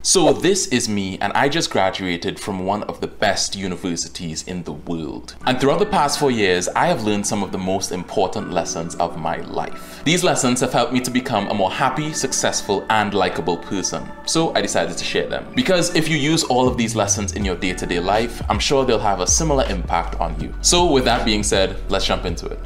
So this is me, and I just graduated from one of the best universities in the world. And throughout the past 4 years, I have learned some of the most important lessons of my life. These lessons have helped me to become a more happy, successful, and likable person. So I decided to share them. Because if you use all of these lessons in your day-to-day life, I'm sure they'll have a similar impact on you. So with that being said, let's jump into it.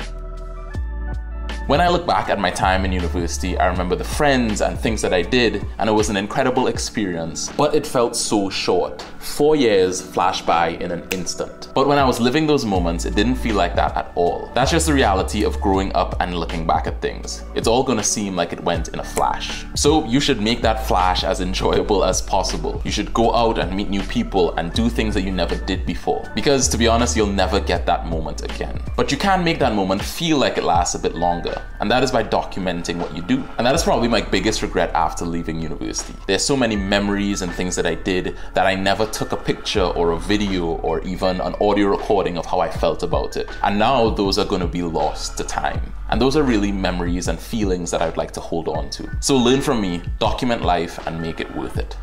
When I look back at my time in university, I remember the friends and things that I did, and it was an incredible experience, but it felt so short. 4 years flashed by in an instant. But when I was living those moments, it didn't feel like that at all. That's just the reality of growing up and looking back at things. It's all gonna seem like it went in a flash. So you should make that flash as enjoyable as possible. You should go out and meet new people and do things that you never did before. Because to be honest, you'll never get that moment again. But you can make that moment feel like it lasts a bit longer. And that is by documenting what you do. And that is probably my biggest regret after leaving university. There's so many memories and things that I did that I never took a picture or a video or even an audio recording of how I felt about it. And now those are going to be lost to time. And those are really memories and feelings that I'd like to hold on to. So learn from me, document life, and make it worth it.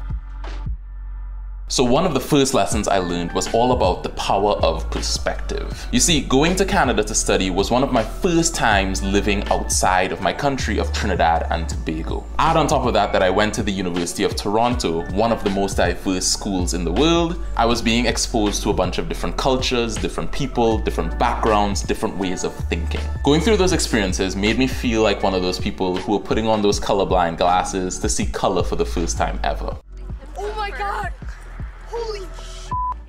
So one of the first lessons I learned was all about the power of perspective. You see, going to Canada to study was one of my first times living outside of my country of Trinidad and Tobago. Add on top of that I went to the University of Toronto, one of the most diverse schools in the world. I was being exposed to a bunch of different cultures, different people, different backgrounds, different ways of thinking. Going through those experiences made me feel like one of those people who were putting on those colorblind glasses to see color for the first time ever. Oh my God! Holy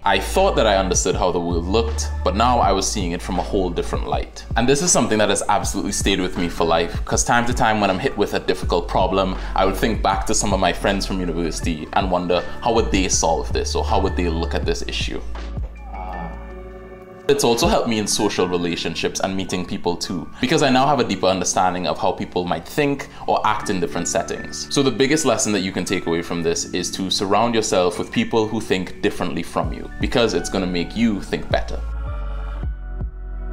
I thought that I understood how the world looked, but now I was seeing it from a whole different light. And this is something that has absolutely stayed with me for life, because time to time when I'm hit with a difficult problem, I would think back to some of my friends from university and wonder how would they solve this or how would they look at this issue. It's also helped me in social relationships and meeting people too, because I now have a deeper understanding of how people might think or act in different settings. So the biggest lesson that you can take away from this is to surround yourself with people who think differently from you, because it's going to make you think better.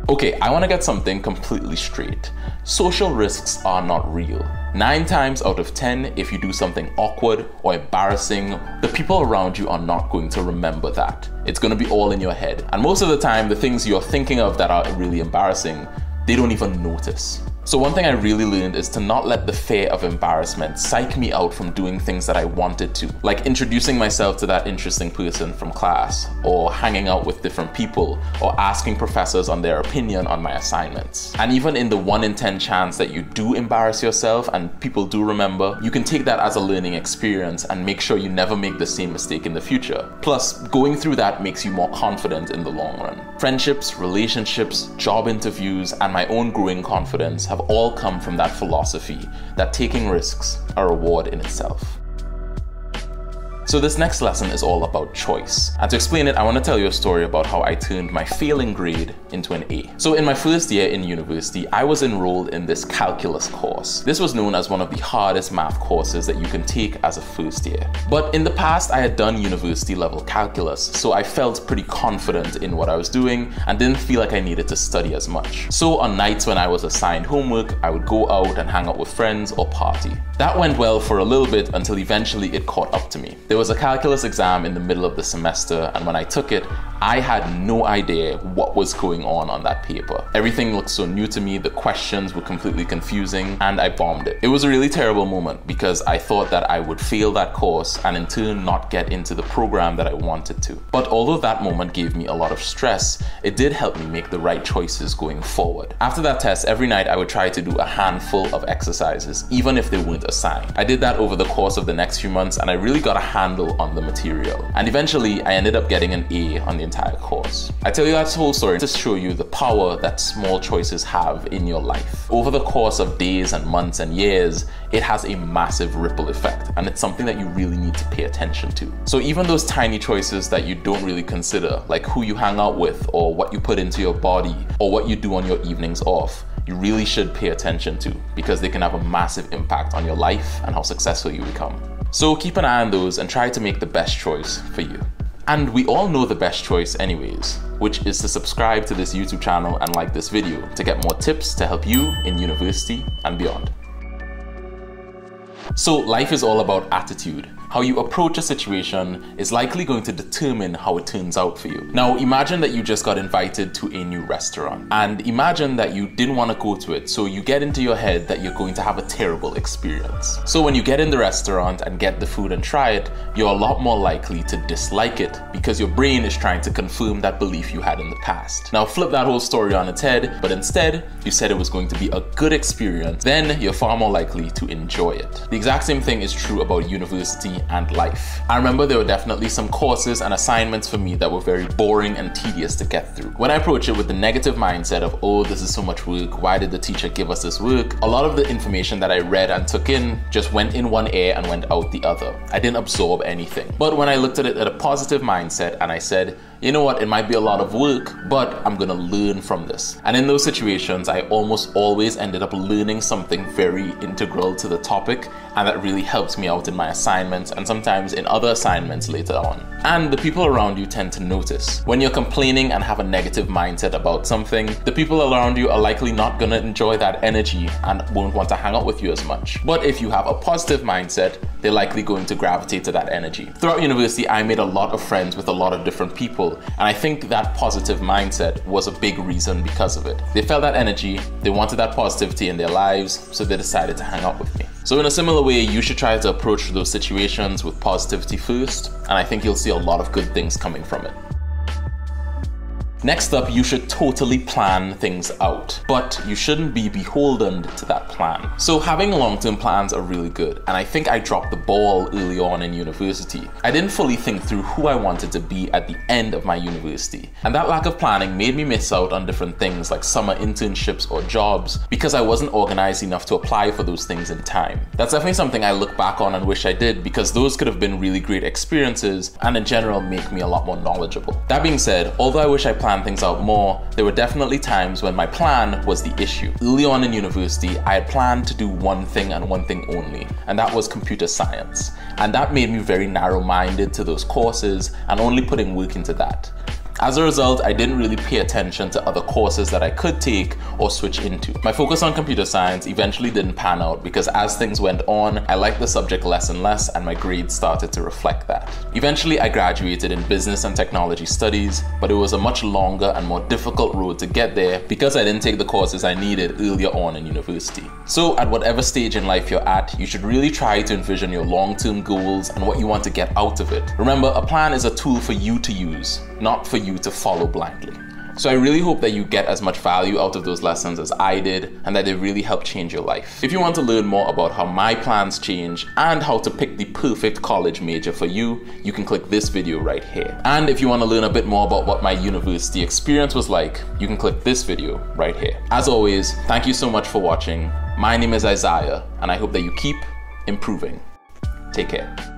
Okay, I want to get something completely straight. Social risks are not real. 9 times out of 10, if you do something awkward or embarrassing, the people around you are not going to remember that. It's going to be all in your head. And most of the time, the things you're thinking of that are really embarrassing, they don't even notice. So one thing I really learned is to not let the fear of embarrassment psych me out from doing things that I wanted to, like introducing myself to that interesting person from class, or hanging out with different people, or asking professors on their opinion on my assignments. And even in the 1 in 10 chance that you do embarrass yourself and people do remember, you can take that as a learning experience and make sure you never make the same mistake in the future. Plus, going through that makes you more confident in the long run. Friendships, relationships, job interviews, and my own growing confidence have all come from that philosophy that taking risks are a reward in itself. So this next lesson is all about choice. And to explain it, I want to tell you a story about how I turned my failing grade into an A. So in my first year in university, I was enrolled in this calculus course. This was known as one of the hardest math courses that you can take as a first year. But in the past, I had done university level calculus, so I felt pretty confident in what I was doing and didn't feel like I needed to study as much. So on nights when I was assigned homework, I would go out and hang out with friends or party. That went well for a little bit until eventually it caught up to me. There was a calculus exam in the middle of the semester, and when I took it, I had no idea what was going on that paper. Everything looked so new to me, the questions were completely confusing, and I bombed it. It was a really terrible moment because I thought that I would fail that course and in turn not get into the program that I wanted to. But although that moment gave me a lot of stress, it did help me make the right choices going forward. After that test, every night I would try to do a handful of exercises, even if they weren't assigned. I did that over the course of the next few months, and I really got a handle on the material. And eventually, I ended up getting an A on the entire course. I tell you that whole story to show you the power that small choices have in your life. Over the course of days and months and years, it has a massive ripple effect, and it's something that you really need to pay attention to. So even those tiny choices that you don't really consider, like who you hang out with, or what you put into your body, or what you do on your evenings off, you really should pay attention to, because they can have a massive impact on your life and how successful you become. So keep an eye on those and try to make the best choice for you. And we all know the best choice anyways, which is to subscribe to this YouTube channel and like this video to get more tips to help you in university and beyond. So life is all about attitude. How you approach a situation is likely going to determine how it turns out for you. Now, imagine that you just got invited to a new restaurant, and imagine that you didn't want to go to it, so you get into your head that you're going to have a terrible experience. So when you get in the restaurant and get the food and try it, you're a lot more likely to dislike it because your brain is trying to confirm that belief you had in the past. Now flip that whole story on its head, but instead you said it was going to be a good experience, then you're far more likely to enjoy it. The exact same thing is true about university and life. I remember there were definitely some courses and assignments for me that were very boring and tedious to get through. When I approach it with the negative mindset of, oh, this is so much work, why did the teacher give us this work? A lot of the information that I read and took in just went in one ear and went out the other. I didn't absorb anything. But when I looked at it at a positive mindset and I said, you know what, it might be a lot of work, but I'm gonna learn from this. And in those situations, I almost always ended up learning something very integral to the topic, and that really helped me out in my assignments and sometimes in other assignments later on. And the people around you tend to notice. When you're complaining and have a negative mindset about something, the people around you are likely not gonna enjoy that energy and won't want to hang out with you as much. But if you have a positive mindset, they're likely going to gravitate to that energy. Throughout university, I made a lot of friends with a lot of different people, and I think that positive mindset was a big reason because of it. They felt that energy, they wanted that positivity in their lives, so they decided to hang out with me. So in a similar way, you should try to approach those situations with positivity first, and I think you'll see a lot of good things coming from it. Next up, you should totally plan things out, but you shouldn't be beholden to that plan. So having long-term plans are really good, and I think I dropped the ball early on in university. I didn't fully think through who I wanted to be at the end of my university, and that lack of planning made me miss out on different things like summer internships or jobs because I wasn't organized enough to apply for those things in time. That's definitely something I look back on and wish I did, because those could have been really great experiences and in general make me a lot more knowledgeable. That being said, although I wish I planned things out more, there were definitely times when my plan was the issue. Early on in university, I had planned to do one thing and one thing only, and that was computer science. And that made me very narrow-minded to those courses and only putting work into that. As a result, I didn't really pay attention to other courses that I could take or switch into. My focus on computer science eventually didn't pan out because as things went on, I liked the subject less and less, and my grades started to reflect that. Eventually, I graduated in business and technology studies, but it was a much longer and more difficult road to get there because I didn't take the courses I needed earlier on in university. So at whatever stage in life you're at, you should really try to envision your long-term goals and what you want to get out of it. Remember, a plan is a tool for you to use, not for you to follow blindly. So I really hope that you get as much value out of those lessons as I did, and that they really help change your life. If you want to learn more about how my plans change and how to pick the perfect college major for you, you can click this video right here. And if you want to learn a bit more about what my university experience was like, you can click this video right here. As always, thank you so much for watching. My name is Isaiah, and I hope that you keep improving. Take care.